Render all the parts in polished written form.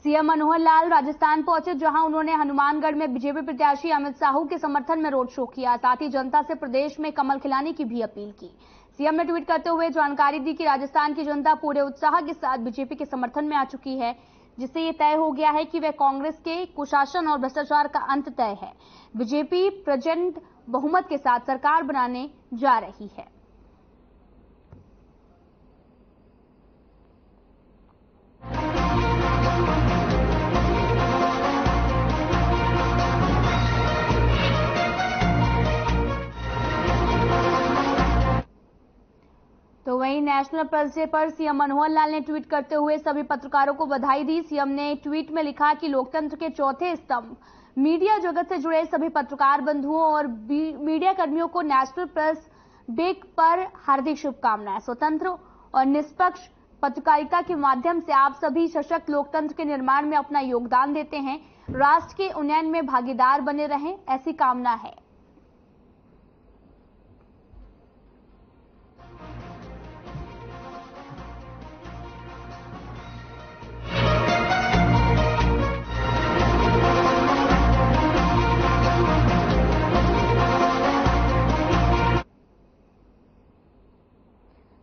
CM Manohar Lal Rajasthan पहुंचे, जहां उन्होंने हनुमानगढ़ में बीजेपी प्रत्याशी अमित साहू के समर्थन में रोड शो किया। साथ ही जनता से प्रदेश में कमल खिलाने की भी अपील की। सीएम ने ट्वीट करते हुए जानकारी दी कि राजस्थान की जनता पूरे उत्साह के साथ बीजेपी के समर्थन में आ चुकी है, जिससे ये तय हो गया है कि वह कांग्रेस के कुशासन और भ्रष्टाचार का अंत तय है। बीजेपी प्रचंड बहुमत के साथ सरकार बनाने जा रही है। तो वहीं नेशनल प्रेस डे पर सीएम मनोहर लाल ने ट्वीट करते हुए सभी पत्रकारों को बधाई दी। सीएम ने ट्वीट में लिखा कि लोकतंत्र के चौथे स्तंभ मीडिया जगत से जुड़े सभी पत्रकार बंधुओं और मीडिया कर्मियों को नेशनल प्रेस डे पर हार्दिक शुभकामनाएं। स्वतंत्र और निष्पक्ष पत्रकारिता के माध्यम से आप सभी सशक्त लोकतंत्र के निर्माण में अपना योगदान देते हैं। राष्ट्र के उन्नयन में भागीदार बने रहें, ऐसी कामना है।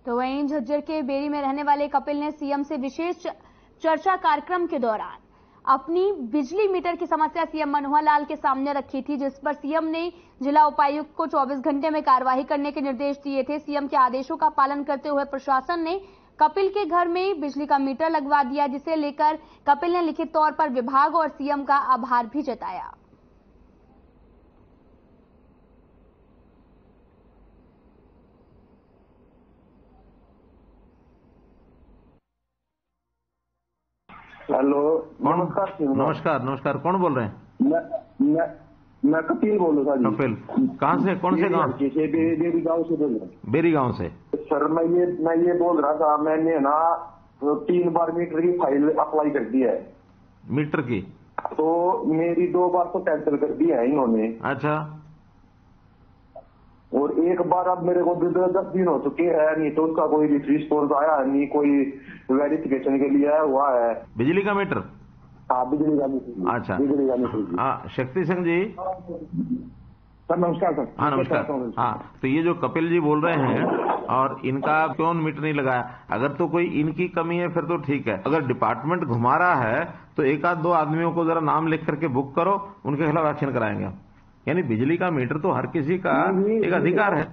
तो वहीं झज्जर के बेरी में रहने वाले कपिल ने सीएम से विशेष चर्चा कार्यक्रम के दौरान अपनी बिजली मीटर की समस्या सीएम मनोहर लाल के सामने रखी थी, जिस पर सीएम ने जिला उपायुक्त को 24 घंटे में कार्यवाही करने के निर्देश दिए थे। सीएम के आदेशों का पालन करते हुए प्रशासन ने कपिल के घर में बिजली का मीटर लगवा दिया, जिसे लेकर कपिल ने लिखित तौर पर विभाग और सीएम का आभार भी जताया। हेलो, नमस्कार। नमस्कार। कौन बोल रहे हैं? मैं कपिल बोल रहा हूँ। कपिल, कहाँ से? कौन से गांव? बेरी गांव से बोल रहा हूँ। बेरी गांव से। सर मैं ये बोल रहा था, मैंने ना 3 बार मीटर की फाइल अप्लाई कर दी है। मीटर की? तो मेरी 2 बार तो कैंसिल कर दी है इन्होंने। अच्छा। और एक बार अब मेरे को 10 दिन हो चुके हैं, नहीं तो उसका कोई रिस्पॉन्स आया नहीं, कोई वेरिफिकेशन के लिए आया हुआ है। बिजली का मीटर? हाँ, बिजली का मीटर। अच्छा, बिजली का मीटर। हाँ, शक्ति सिंह जी। सर नमस्कार सर। हाँ नमस्कार। हाँ, तो ये जो कपिल जी बोल रहे हैं, और इनका क्यों मीटर नहीं लगाया? अगर तो कोई इनकी कमी है फिर तो ठीक है। अगर डिपार्टमेंट घुमा रहा है तो 1-2 आदमियों को जरा नाम लिख करके बुक करो, उनके खिलाफ एक्शन कराएंगे। यानी बिजली का मीटर तो हर किसी का एक अधिकार है।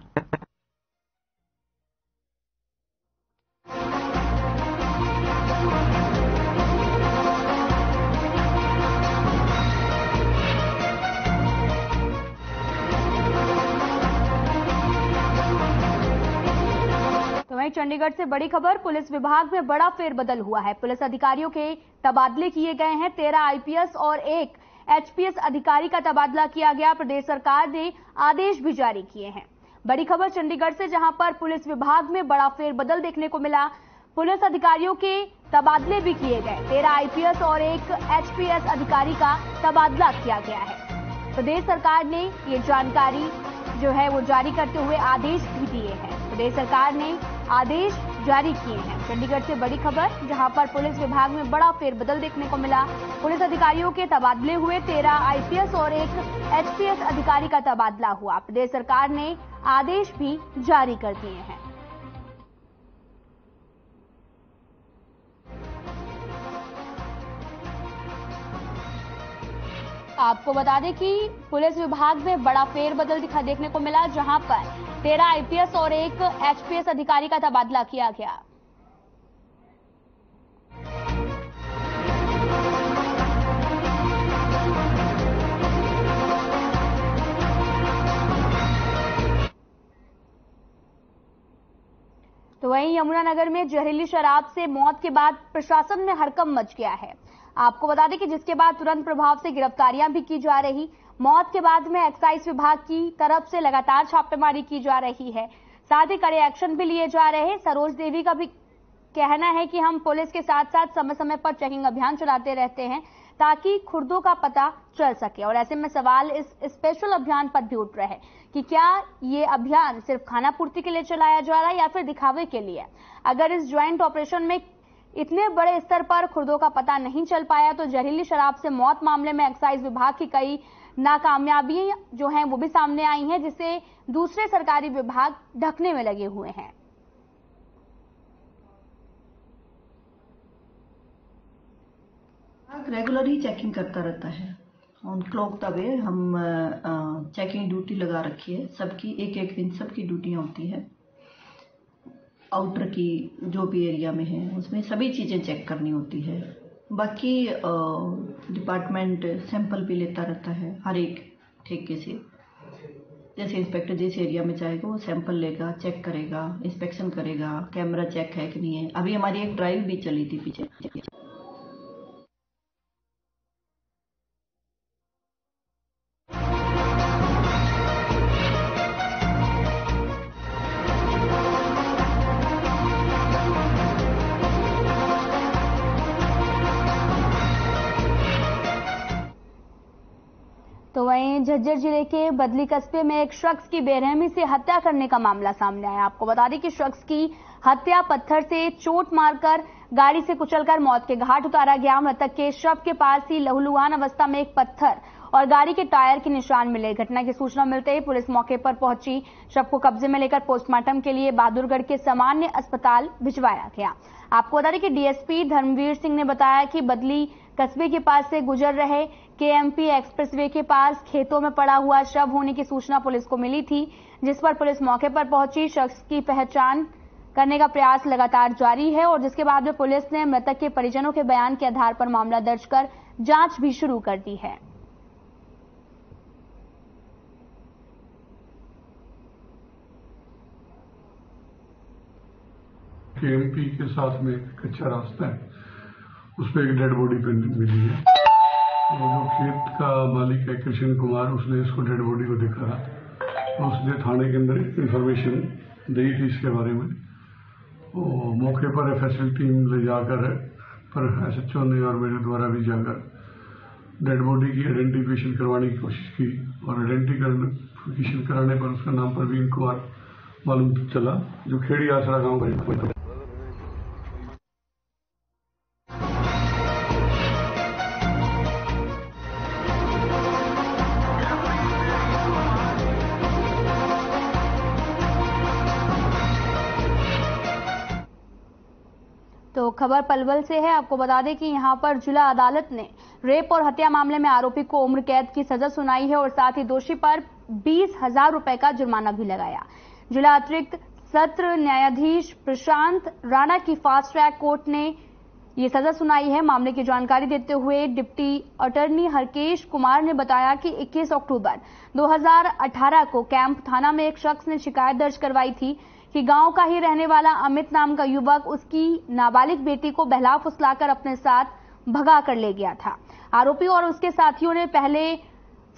तो वहीं चंडीगढ़ से बड़ी खबर, पुलिस विभाग में बड़ा फेरबदल हुआ है। पुलिस अधिकारियों के तबादले किए गए हैं। 13 आईपीएस और 1 एचपीएस अधिकारी का तबादला किया गया। प्रदेश सरकार ने आदेश भी जारी किए हैं। बड़ी खबर चंडीगढ़ से, जहां पर पुलिस विभाग में बड़ा फेरबदल देखने को मिला। पुलिस अधिकारियों के तबादले भी किए गए। 13 आईपीएस और 1 एचपीएस अधिकारी का तबादला किया गया है। प्रदेश सरकार ने ये जानकारी जो है वो जारी करते हुए आदेश भी दिए हैं। प्रदेश सरकार ने आदेश जारी किए हैं। चंडीगढ़ से बड़ी खबर, जहां पर पुलिस विभाग में बड़ा फेरबदल देखने को मिला। पुलिस अधिकारियों के तबादले हुए। 13 आईपीएस और 1 एचपीएस अधिकारी का तबादला हुआ। प्रदेश सरकार ने आदेश भी जारी कर दिए हैं। आपको बता दें कि पुलिस विभाग में बड़ा फेरबदल देखने को मिला, जहां पर 13 आईपीएस और 1 एचपीएस अधिकारी का तबादला किया गया। तो वहीं यमुनानगर में जहरीली शराब से मौत के बाद प्रशासन में हड़कंप मच गया है। आपको बता दें कि जिसके बाद तुरंत प्रभाव से गिरफ्तारियां भी की जा रही। मौत के बाद में एक्साइज विभाग की तरफ से लगातार छापेमारी की जा रही है। साथ ही कड़े एक्शन भी लिए जा रहे हैं। सरोज देवी का भी कहना है कि हम पुलिस के साथ साथ समय समय पर चेकिंग अभियान चलाते रहते हैं ताकि खुर्दों का पता चल सके। और ऐसे में सवाल इस स्पेशल अभियान पर भी उठ रहे हैं कि क्या ये अभियान सिर्फ खाना पूर्ति के लिए चलाया जा रहा है या फिर दिखावे के लिए। अगर इस ज्वाइंट ऑपरेशन में इतने बड़े स्तर पर खुर्दों का पता नहीं चल पाया तो जहरीली शराब से मौत मामले में एक्साइज विभाग की कई नाकामयाबियां जो हैं वो भी सामने आई हैं, जिसे दूसरे सरकारी विभाग ढकने में लगे हुए हैं। रेगुलरली चेकिंग करता रहता है। ऑन क्लॉक द वे हम चेकिंग ड्यूटी लगा रखी है, सबकी एक दिन सबकी ड्यूटियां होती है। आउटर की जो भी एरिया में है उसमें सभी चीज़ें चेक करनी होती है। बाकी डिपार्टमेंट सैंपल भी लेता रहता है हर एक ठेके से। जैसे इंस्पेक्टर जिस एरिया में जाएगा वो सैंपल लेगा, चेक करेगा, इंस्पेक्शन करेगा, कैमरा चेक है कि नहीं है। अभी हमारी एक ड्राइव भी चली थी पीछे। तो वहीं झज्जर जिले के बदली कस्बे में एक शख्स की बेरहमी से हत्या करने का मामला सामने आया। आपको बता दें कि शख्स की हत्या पत्थर से चोट मारकर गाड़ी से कुचलकर मौत के घाट उतारा गया। मृतक के शव के पास ही लहूलुहान अवस्था में एक पत्थर और गाड़ी के टायर के निशान मिले। घटना की सूचना मिलते ही पुलिस मौके पर पहुंची। शव को कब्जे में लेकर पोस्टमार्टम के लिए बहादुरगढ़ के सामान्य अस्पताल भिजवाया गया। आपको बता दें कि डीएसपी धर्मवीर सिंह ने बताया कि बदली कस्बे के पास से गुजर रहे केएमपी एक्सप्रेसवे के पास खेतों में पड़ा हुआ शव होने की सूचना पुलिस को मिली थी, जिस पर पुलिस मौके पर पहुंची। शख्स की पहचान करने का प्रयास लगातार जारी है और जिसके बाद में पुलिस ने मृतक के परिजनों के बयान के आधार पर मामला दर्ज कर जांच भी शुरू कर दी है। केएमपी के साथ में कच्चा रास्ता है, उस पर एक डेड बॉडी मिली है। वो जो खेत का मालिक है कृष्ण कुमार, उसने इसको डेड बॉडी को देखा तो उसने थाने के अंदर इंफॉर्मेशन दी थी इसके बारे में। वो मौके पर एफएसएल टीम ले जाकर पर एसएचओ ने और मेरे द्वारा भी जाकर डेड बॉडी की आइडेंटिफिकेशन करवाने की कोशिश की और आइडेंटिफिकेशन कराने पर उसका नाम परवीन कुमार मालूम चला, जो खेड़ी आसरा गाँव का। तो खबर पलवल से है। आपको बता दें कि यहां पर जिला अदालत ने रेप और हत्या मामले में आरोपी को उम्र कैद की सजा सुनाई है और साथ ही दोषी पर 20,000 रुपए का जुर्माना भी लगाया। जिला अतिरिक्त सत्र न्यायाधीश प्रशांत राणा की फास्ट ट्रैक कोर्ट ने ये सजा सुनाई है। मामले की जानकारी देते हुए डिप्टी अटॉर्नी हरकेश कुमार ने बताया कि 21 अक्टूबर 2018 को कैंप थाना में एक शख्स ने शिकायत दर्ज करवाई थी कि गांव का ही रहने वाला अमित नाम का युवक उसकी नाबालिग बेटी को बहला फुसलाकर अपने साथ भगा कर ले गया था। आरोपी और उसके साथियों ने पहले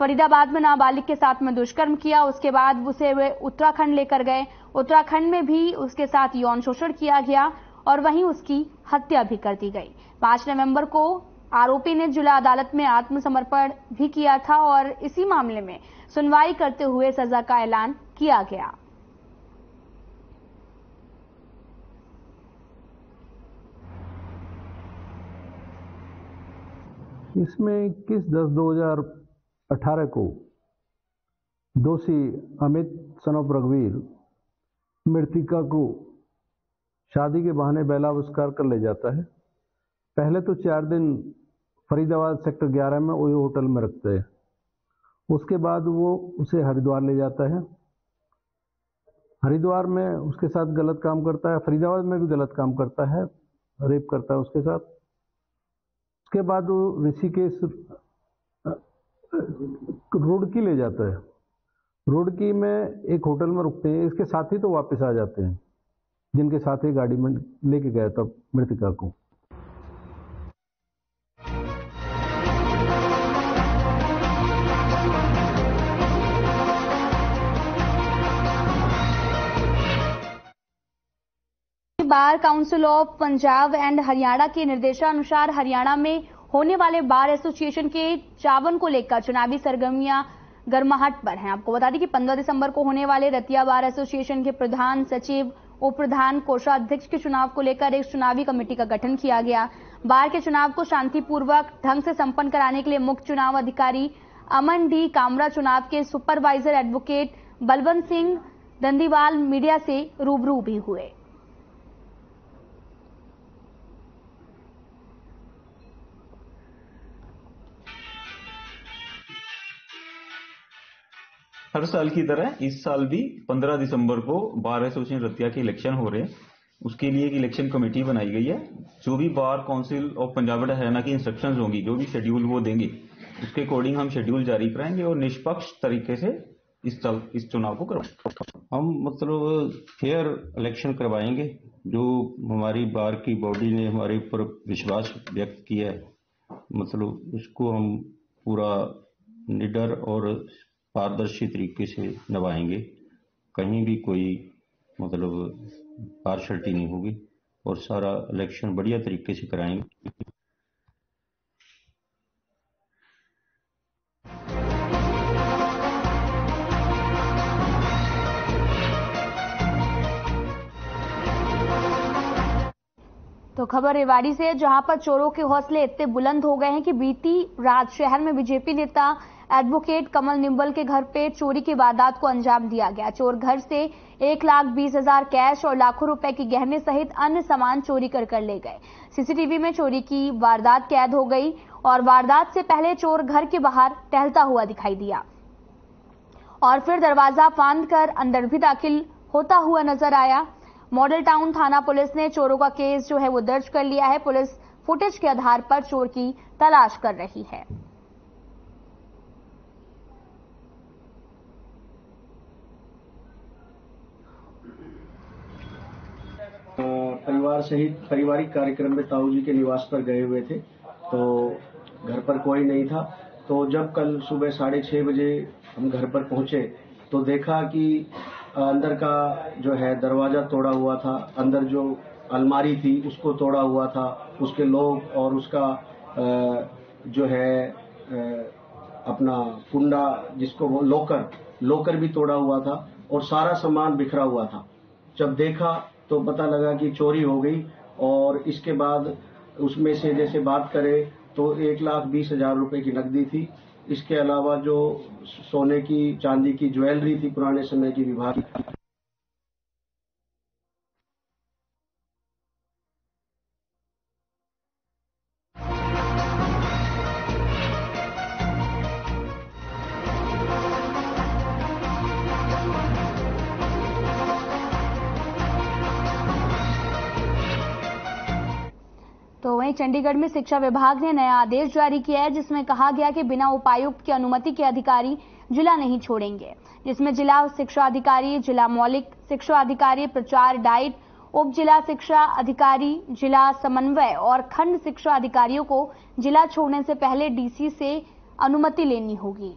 फरीदाबाद में नाबालिग के साथ में दुष्कर्म किया, उसके बाद उसे वे उत्तराखंड लेकर गए। उत्तराखंड में भी उसके साथ यौन शोषण किया गया और वहीं उसकी हत्या भी कर दी गई। 5 नवंबर को आरोपी ने जिला अदालत में आत्मसमर्पण भी किया था और इसी मामले में सुनवाई करते हुए सजा का ऐलान किया गया। इसमें 21/10/2018 को दोषी अमित सन ऑफ रघुवीर मृतिका को शादी के बहाने बलात्कार कर ले जाता है। पहले तो 4 दिन फरीदाबाद सेक्टर 11 में ओयो होटल में रखते हैं। उसके बाद वो उसे हरिद्वार ले जाता है। हरिद्वार में उसके साथ गलत काम करता है, फरीदाबाद में भी गलत काम करता है, रेप करता है उसके साथ। उसके बाद वो ऋषिकेश रुड़की ले जाता है। रुड़की में एक होटल में रुकते हैं। इसके साथी तो वापस आ जाते हैं, जिनके साथ ही गाड़ी में लेके गया था मृतिका को। Bar council of Punjab and Haryana के निर्देशानुसार हरियाणा में होने वाले बार एसोसिएशन के चावन को लेकर चुनावी सरगर्मियां गर्माहट पर हैं। आपको बता दें कि 15 दिसंबर को होने वाले रतिया बार एसोसिएशन के प्रधान सचिव उप प्रधान, कोषाध्यक्ष के चुनाव को लेकर एक चुनावी कमेटी का गठन किया गया। बार के चुनाव को शांतिपूर्वक ढंग से संपन्न कराने के लिए मुख्य चुनाव अधिकारी अमन डी कामरा, चुनाव के supervisor advocate Balwant Singh Dandiwal media से रूबरू भी हुए। हर साल की तरह इस साल भी 15 दिसंबर को बार एसोसिएशन रतिया के इलेक्शन हो रहे हैं। उसके लिए एक इलेक्शन कमेटी बनाई गई है। जो भी bar council of Punjab and Haryana की इंस्ट्रक्शंस होंगी, जो भी शेड्यूल वो देंगे, उसके अकॉर्डिंग हम शेड्यूल जारी कराएंगे और निष्पक्ष तरीके से इस चुनाव को करवाएंगे। हम मतलब फेयर इलेक्शन करवाएंगे। जो हमारी बार की बॉडी ने हमारे ऊपर विश्वास व्यक्त किया है, मतलब उसको हम पूरा निडर और पारदर्शी तरीके से निभाएंगे। कहीं भी कोई मतलब पार्शलिटी नहीं होगी और सारा इलेक्शन बढ़िया तरीके से कराएंगे। तो खबर रेवाड़ी से, जहां पर चोरों के हौसले इतने बुलंद हो गए हैं कि बीती रात शहर में बीजेपी नेता एडवोकेट कमल निंबल के घर पे चोरी की वारदात को अंजाम दिया गया। चोर घर से 1,20,000 कैश और लाखों रुपए की गहने सहित अन्य सामान चोरी कर ले गए। सीसीटीवी में चोरी की वारदात कैद हो गई और वारदात से पहले चोर घर के बाहर टहलता हुआ दिखाई दिया और फिर दरवाजा फांद कर अंदर भी दाखिल होता हुआ नजर आया। मॉडल टाउन थाना पुलिस ने चोरों का केस जो है वो दर्ज कर लिया है। पुलिस फुटेज के आधार पर चोर की तलाश कर रही है। परिवार सहित पारिवारिक कार्यक्रम में ताऊ जी के निवास पर गए हुए थे, तो घर पर कोई नहीं था। तो जब कल सुबह 6:30 बजे हम घर पर पहुंचे तो देखा कि अंदर का जो है दरवाजा तोड़ा हुआ था, अंदर जो अलमारी थी उसको तोड़ा हुआ था, उसके लॉक और उसका जो है अपना कुंडा जिसको वो लॉकर भी तोड़ा हुआ था और सारा सामान बिखरा हुआ था। जब देखा तो पता लगा कि चोरी हो गई और इसके बाद उसमें से जैसे बात करें तो 1,20,000 रुपए की नकदी थी। इसके अलावा जो सोने की चांदी की ज्वेलरी थी पुराने समय की विभाग की। तो वहीं चंडीगढ़ में शिक्षा विभाग ने नया आदेश जारी किया है, जिसमें कहा गया कि बिना उपायुक्त की अनुमति के अधिकारी जिला नहीं छोड़ेंगे, जिसमें जिला शिक्षा अधिकारी, जिला मौलिक शिक्षा अधिकारी, प्रचार डाइट, उप जिला शिक्षा अधिकारी, जिला समन्वय और खंड शिक्षा अधिकारियों को जिला छोड़ने से पहले डीसी से अनुमति लेनी होगी।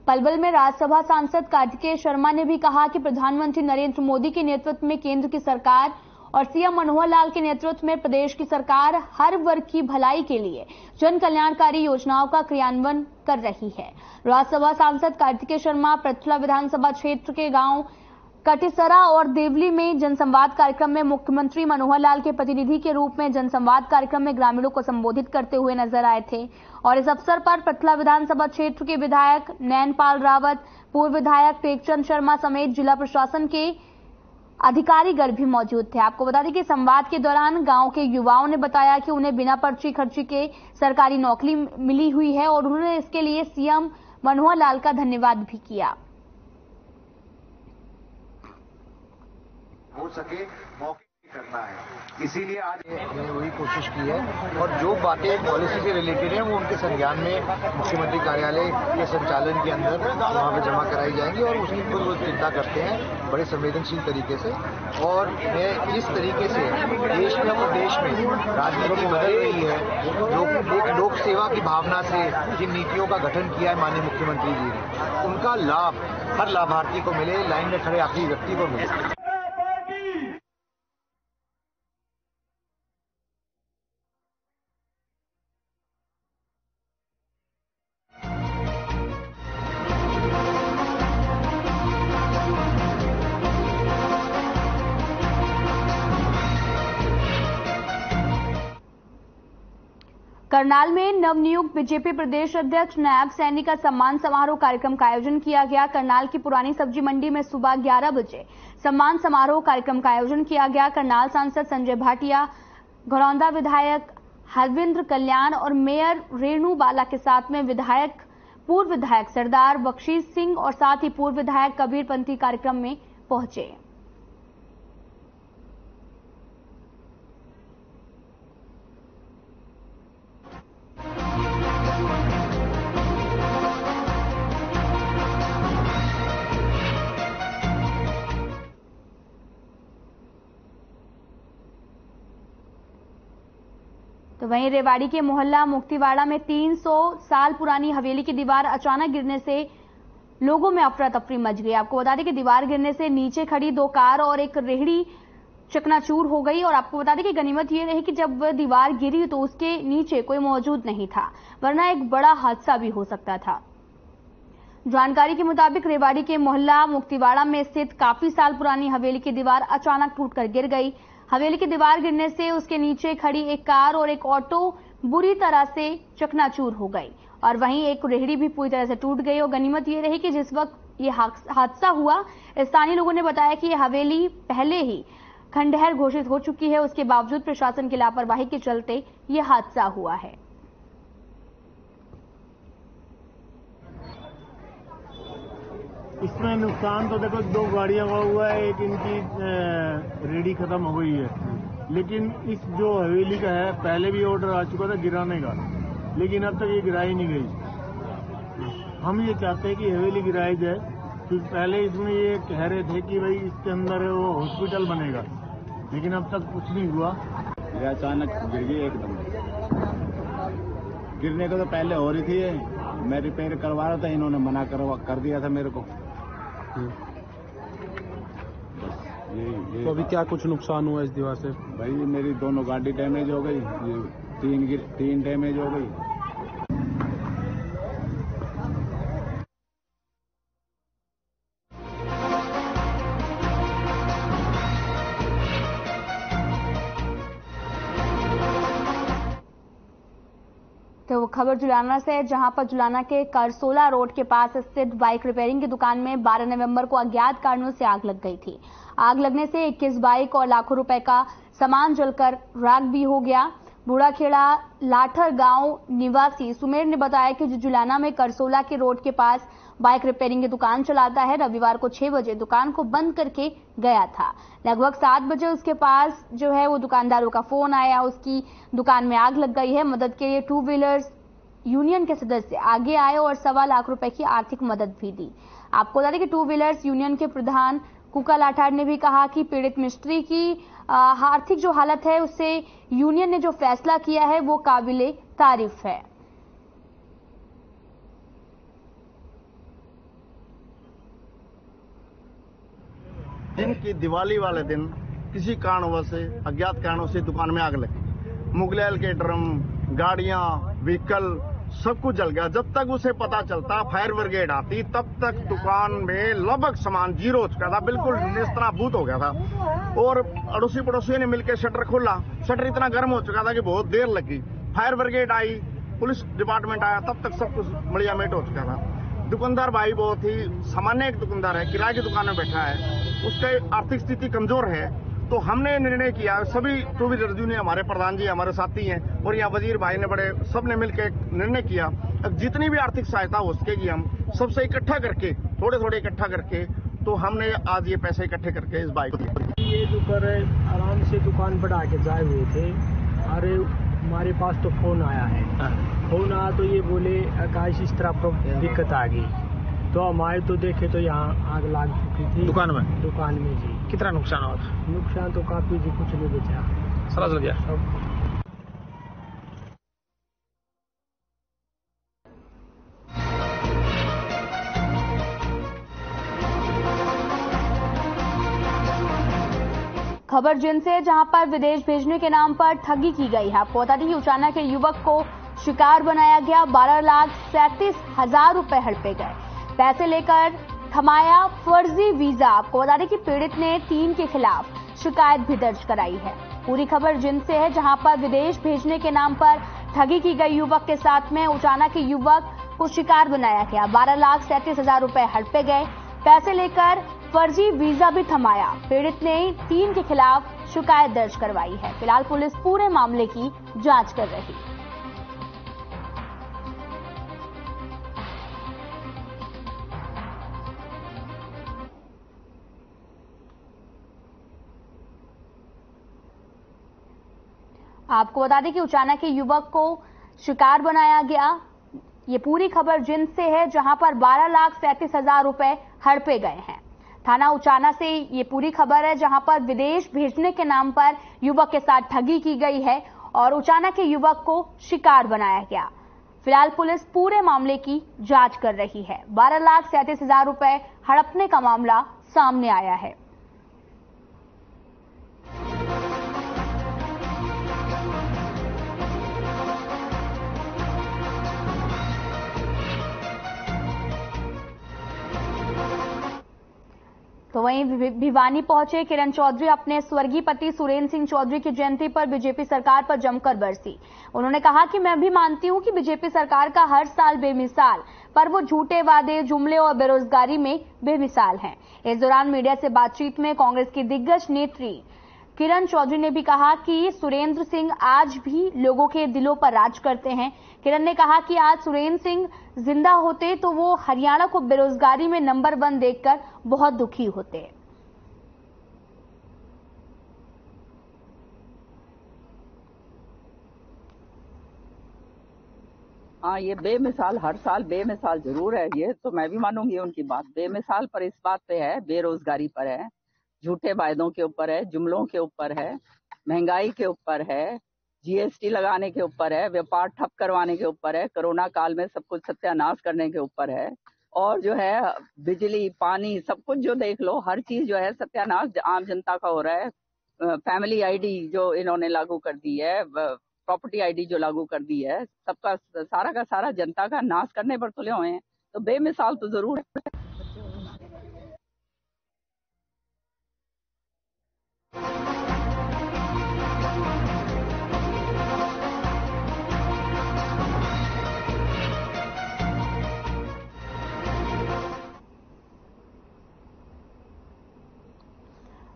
पलवल में राज्यसभा सांसद कार्तिकेय शर्मा ने भी कहा कि प्रधानमंत्री नरेंद्र मोदी के नेतृत्व में केंद्र की सरकार और सीएम मनोहर लाल के नेतृत्व में प्रदेश की सरकार हर वर्ग की भलाई के लिए जन कल्याणकारी योजनाओं का क्रियान्वयन कर रही है। राज्यसभा सांसद कार्तिकेय शर्मा पृथला विधानसभा क्षेत्र के गांव कटिसरा और देवली में जनसंवाद कार्यक्रम में मुख्यमंत्री मनोहर लाल के प्रतिनिधि के रूप में जनसंवाद कार्यक्रम में ग्रामीणों को संबोधित करते हुए नजर आए थे और इस अवसर पर पृथला विधानसभा क्षेत्र के विधायक नैनपाल रावत, पूर्व विधायक टेकचंद शर्मा समेत जिला प्रशासन के अधिकारीगण भी मौजूद थे। आपको बता दें कि संवाद के दौरान गांव के युवाओं ने बताया कि उन्हें बिना पर्ची खर्ची के सरकारी नौकरी मिली हुई है और उन्होंने इसके लिए सीएम मनोहर लाल का धन्यवाद भी किया। हो सके मौके करना है। इसीलिए आज हमने वही कोशिश की है और जो बातें पॉलिसी से रिलेटेड हैं वो उनके संज्ञान में मुख्यमंत्री कार्यालय के संचालन के अंदर वहाँ पे जमा कराई जाएंगी और उसकी खुद वो चिंता करते हैं बड़े संवेदनशील तरीके से। और मैं इस तरीके से देश में और देश में राजनीति बदल रही है, एक लोक सेवा की भावना से जिन नीतियों का गठन किया है माननीय मुख्यमंत्री जी ने, उनका लाभ हर लाभार्थी को मिले, लाइन में खड़े आखिरी व्यक्ति को मिले। करनाल में नवनियुक्त बीजेपी प्रदेश अध्यक्ष नायब सैनी का सम्मान समारोह कार्यक्रम का आयोजन किया गया। करनाल की पुरानी सब्जी मंडी में सुबह 11 बजे सम्मान समारोह कार्यक्रम का आयोजन किया गया। करनाल सांसद संजय भाटिया, घरौंदा विधायक हरविंद्र कल्याण और मेयर रेणु बाला के साथ में पूर्व विधायक सरदार बख्शीश सिंह और साथ ही पूर्व विधायक कबीर पंथी कार्यक्रम में पहुंचे। तो वहीं रेवाड़ी के मोहल्ला मुक्तिवाड़ा में 300 साल पुरानी हवेली की दीवार अचानक गिरने से लोगों में अफरा तफरी मच गई। आपको बता दें कि दीवार गिरने से नीचे खड़ी 2 कार और एक रेहड़ी चकनाचूर हो गई। और आपको बता दें कि गनीमत ये रही कि जब दीवार गिरी तो उसके नीचे कोई मौजूद नहीं था, वरना एक बड़ा हादसा भी हो सकता था। जानकारी के मुताबिक रेवाड़ी के मोहल्ला मुक्तिवाड़ा में स्थित काफी साल पुरानी हवेली की दीवार अचानक टूटकर गिर गई। हवेली की दीवार गिरने से उसके नीचे खड़ी एक कार और एक ऑटो बुरी तरह से चकनाचूर हो गई और वहीं एक रेहड़ी भी पूरी तरह से टूट गई। और गनीमत ये रही कि जिस वक्त ये हादसा हुआ, स्थानीय लोगों ने बताया कि यह हवेली पहले ही खंडहर घोषित हो चुकी है, उसके बावजूद प्रशासन की लापरवाही के चलते ये हादसा हुआ है। इसमें नुकसान तो देखो 2 गाड़ियों का हुआ है, एक इनकी रेडी खत्म हो गई है, लेकिन इस जो हवेली का है पहले भी ऑर्डर आ चुका था गिराने का, लेकिन अब तक ये गिराई नहीं गई। हम ये चाहते हैं कि हवेली गिराई जाए, क्योंकि पहले इसमें ये कह रहे थे कि भाई इसके अंदर वो हॉस्पिटल बनेगा, लेकिन अब तक कुछ नहीं हुआ। ये अचानक गिर गई एकदम। गिरने को तो पहले हो रही थी, मैं रिपेयर करवा रहा था, इन्होंने मना कर दिया था मेरे को। तो अभी क्या कुछ नुकसान हुआ इस दीवार से? भाई मेरी दोनों गाड़ी डैमेज हो गई, 3 डैमेज हो गई। तो खबर जुलाना से है, जहां पर जुलाना के करसोला रोड के पास स्थित बाइक रिपेयरिंग की दुकान में 12 नवंबर को अज्ञात कारणों से आग लग गई थी। आग लगने से 21 बाइक और लाखों रुपए का सामान जलकर राख भी हो गया। बूढ़ाखेड़ा लाठर गांव निवासी सुमेर ने बताया कि जुलाना में करसोला के रोड के पास बाइक रिपेयरिंग की दुकान चलाता है। रविवार को 6 बजे दुकान को बंद करके गया था। लगभग 7 बजे उसके पास जो है वो दुकानदारों का फोन आया, उसकी दुकान में आग लग गई है। मदद के लिए 2 व्हीलर्स यूनियन के सदस्य आगे आए और 1.25 लाख रुपए की आर्थिक मदद भी दी। आपको बता दें कि 2 व्हीलर्स यूनियन के प्रधान कुका लाठार ने भी कहा कि पीड़ित मिस्त्री की आर्थिक जो हालत है उससे यूनियन ने जो फैसला किया है वो काबिले तारीफ है। दिन की दिवाली वाले दिन किसी कारणवश से अज्ञात कारणों से दुकान में आग लगी। मुगलैल के ड्रम, गाड़ियां, व्हीकल सब कुछ जल गया। जब तक उसे पता चलता, फायर ब्रिगेड आती, तब तक दुकान में लगभग सामान जीरो हो चुका था, बिल्कुल निस्ताभूत हो गया था। और अड़ोसी पड़ोसियों ने मिलकर शटर खोला। शटर इतना गर्म हो चुका था कि बहुत देर लगी। फायर ब्रिगेड आई, पुलिस डिपार्टमेंट आया, तब तक सब कुछ बढ़िया मेट हो चुका था। दुकानदार भाई बहुत ही सामान्य एक दुकानदार है, किराए की दुकान में बैठा है, उसकी आर्थिक स्थिति कमजोर है। तो हमने निर्णय किया, सभी 2 व्हीलर यूनियन, हमारे प्रधान जी हमारे साथी हैं और यहाँ वजीर भाई ने बड़े सबने मिलकर निर्णय किया, जितनी भी आर्थिक सहायता हो सकेगी हम सबसे इकट्ठा करके, थोड़े थोड़े इकट्ठा करके, तो हमने आज ये पैसे इकट्ठे करके इस बाइक को ये दोपहर आराम से दुकान बढ़ा के जाए हुए थे, अरे हमारे पास तो फोन आया है। फोन आया तो ये बोले आकाश इस तरह दिक्कत आ गई, तो हम आए तो देखे तो यहाँ आग लग चुकी थी दुकान में जी। कितना नुकसान हुआ था? नुकसान तो काफी जी, कुछ नहीं बचा, सारा जल गया सब। खबर जिनसे है जहां पर विदेश भेजने के नाम पर ठगी की गई है। आपको बता दें कि उचाना के युवक को शिकार बनाया गया, 12,37,000 रुपए हड़पे गए, पैसे लेकर थमाया फर्जी वीजा। आपको बता दें कि पीड़ित ने 3 के खिलाफ शिकायत भी दर्ज कराई है। पूरी खबर जिनसे है जहां पर विदेश भेजने के नाम पर ठगी की गई युवक के साथ में उचाना के युवक को शिकार बनाया गया, 12,37,000 रुपए हड़पे गए, पैसे लेकर फर्जी वीजा भी थमाया। पीड़ित ने 3 के खिलाफ शिकायत दर्ज करवाई है। फिलहाल पुलिस पूरे मामले की जांच कर रही है। आपको बता दें कि उचाना के युवक को शिकार बनाया गया। ये पूरी खबर जिनसे है जहां पर 12,37,000 रुपए हड़पे गए हैं। थाना उचाना से ये पूरी खबर है जहां पर विदेश भेजने के नाम पर युवक के साथ ठगी की गई है और उचाना के युवक को शिकार बनाया गया। फिलहाल पुलिस पूरे मामले की जांच कर रही है। 12,37,000 रुपए हड़पने का मामला सामने आया है। तो वहीं भिवानी पहुंचे किरण चौधरी अपने स्वर्गीय पति सुरेंद्र सिंह चौधरी की जयंती पर बीजेपी सरकार पर जमकर बरसी। उन्होंने कहा कि मैं भी मानती हूं कि बीजेपी सरकार का हर साल बेमिसाल, पर वो झूठे वादे, जुमले और बेरोजगारी में बेमिसाल हैं। इस दौरान मीडिया से बातचीत में कांग्रेस की दिग्गज नेत्री किरण चौधरी ने भी कहा कि सुरेंद्र सिंह आज भी लोगों के दिलों पर राज करते हैं। किरण ने कहा कि आज सुरेंद्र सिंह जिंदा होते तो वो हरियाणा को बेरोजगारी में नंबर 1 देखकर बहुत दुखी होते। हाँ, ये बेमिसाल, हर साल बेमिसाल जरूर है। ये तो मैं भी मानूंगी उनकी बात। बेमिसाल पर इस बात पे है, बेरोजगारी पर है, झूठे वायदों के ऊपर है, जुमलों के ऊपर है, महंगाई के ऊपर है, जीएसटी लगाने के ऊपर है, व्यापार ठप करवाने के ऊपर है, कोरोना काल में सब कुछ सत्यानाश करने के ऊपर है, और जो है बिजली, पानी, सब कुछ जो देख लो, हर चीज जो है सत्यानाश आम जनता का हो रहा है। फैमिली आईडी जो इन्होंने लागू कर दी है, प्रॉपर्टी आईडी जो लागू कर दी है, सबका सारा का सारा जनता का नाश करने पर तुले हुए हैं। तो बेमिसाल तो जरूर है।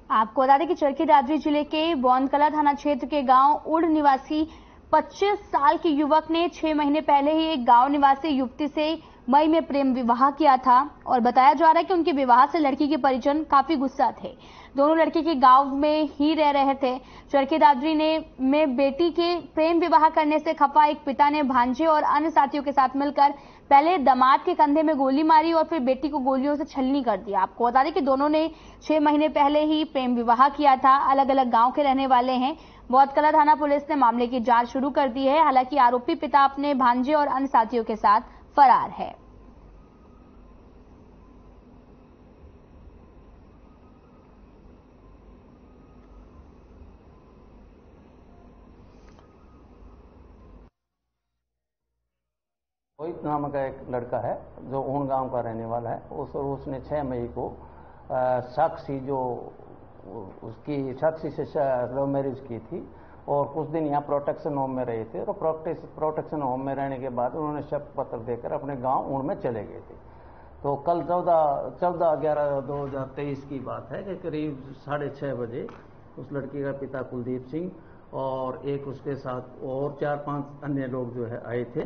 आपको बता दें कि चरखी दादरी जिले के बौंदकला थाना क्षेत्र के गांव उड़ निवासी 25 साल के युवक ने 6 महीने पहले ही एक गांव निवासी युवती से मई में प्रेम विवाह किया था और बताया जा रहा है कि उनके विवाह से लड़की के परिजन काफी गुस्सा थे। दोनों लड़के के गांव में ही रह रहे थे। चरखी दादरी में बेटी के प्रेम विवाह करने से खफा एक पिता ने भांजे और अन्य साथियों के साथ मिलकर पहले दामाद के कंधे में गोली मारी और फिर बेटी को गोलियों से छलनी कर दिया। आपको बता दें कि दोनों ने 6 महीने पहले ही प्रेम विवाह किया था। अलग अलग गांव के रहने वाले हैं। बौंदकला थाना पुलिस ने मामले की जांच शुरू कर दी है। हालांकि आरोपी पिता अपने भांजे और अन्य साथियों के साथ फरार है। रोहित नाम का एक लड़का है जो ऊन गांव का रहने वाला है। उसने 6 मई को साक्षी जो उसकी साक्षी से लव मैरिज की थी और कुछ दिन यहाँ प्रोटेक्शन होम में रहे थे और प्रोटेक्शन होम में रहने के बाद उन्होंने शपथ पत्र देकर अपने गांव ऊन में चले गए थे। तो कल 14/11/2023 की बात है कि करीब 6:30 बजे उस लड़की का पिता कुलदीप सिंह और एक उसके साथ और 4-5 अन्य लोग जो है आए थे।